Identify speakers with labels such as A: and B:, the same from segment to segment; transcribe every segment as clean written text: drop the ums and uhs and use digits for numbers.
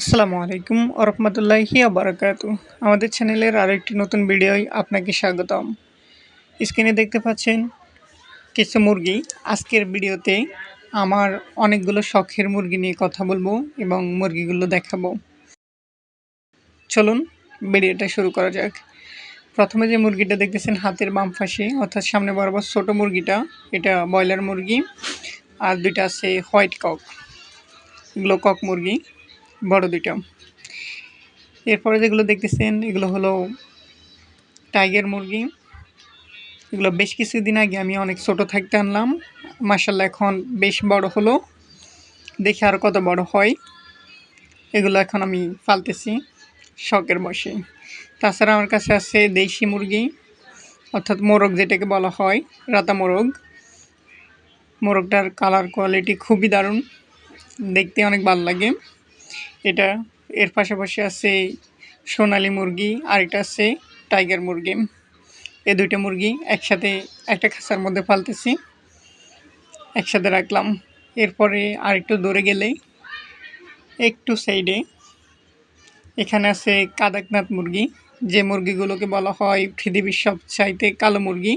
A: আসসালামু আলাইকুম ওরহমতুল্লাহি বারাকাতু। আমাদের চ্যানেলের আরেকটি নতুন ভিডিওয় আপনাকে স্বাগতম। স্ক্রিনে দেখতে পাচ্ছেন কিছু মুরগি। আজকের ভিডিওতে আমার অনেকগুলো শখের মুরগি নিয়ে কথা বলবো এবং মুরগিগুলো দেখাবো। চলুন ভিডিওটা শুরু করা যাক। প্রথমে যে মুরগিটা দেখতেছেন হাতের বাম পাশে অর্থাৎ সামনে বরাবর ছোট মুরগিটা, এটা ব্রয়লার মুরগি। আর দুইটা আছে হোয়াইট কক, এগুলো কক মুরগি, বড় দুইটা। এরপরে যেগুলো দেখতেছেন এগুলো হলো টাইগার মুরগি। এগুলো বেশ কিছুদিন আগে আমি অনেক ছোট থাকতে আনলাম, মাশাআল্লাহ এখন বেশ বড় হলো। দেখি আর কত বড় হয়। এগুলো এখন আমি পালতেছি শখের বশে। তাছাড়া আমার কাছে আছে দেশি মুরগি, অর্থাৎ মোরগ যেটাকে বলা হয়, রাতা মোরগ। মোরগটার কালার কোয়ালিটি খুবই দারুণ, দেখতে অনেক ভালো লাগে এটা। এর পাশাপাশি আছে সোনালী মুরগি, আর এটা আছে টাইগার মুরগি। এই দুইটা মুরগি একসাথে একটা খাঁচার মধ্যে পালতেছি, একসাথে রাখলাম। এরপরে আরেকটু দূরে গেলেই একটু সাইডে এখানে আছে কাদাকনাথ মুরগি, যে মুরগিগুলোকে বলা হয় পৃথিবীর সবচাইতে কালো মুরগি।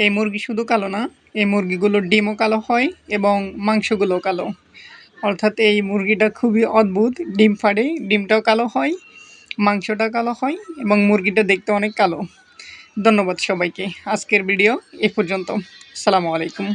A: এই মুরগি শুধু কালো না, এই মুরগিগুলোর ডিমও কালো হয় এবং মাংসগুলো কালো। অর্থাৎ এই মুরগিটা খুবই অদ্ভুত, ডিম ফাড়ে, ডিমটাও কালো হয়, মাংসটা কালো হয় এবং মুরগিটা দেখতে অনেক কালো। ধন্যবাদ সবাইকে। আজকের ভিডিও এ পর্যন্ত। আসসালামু আলাইকুম।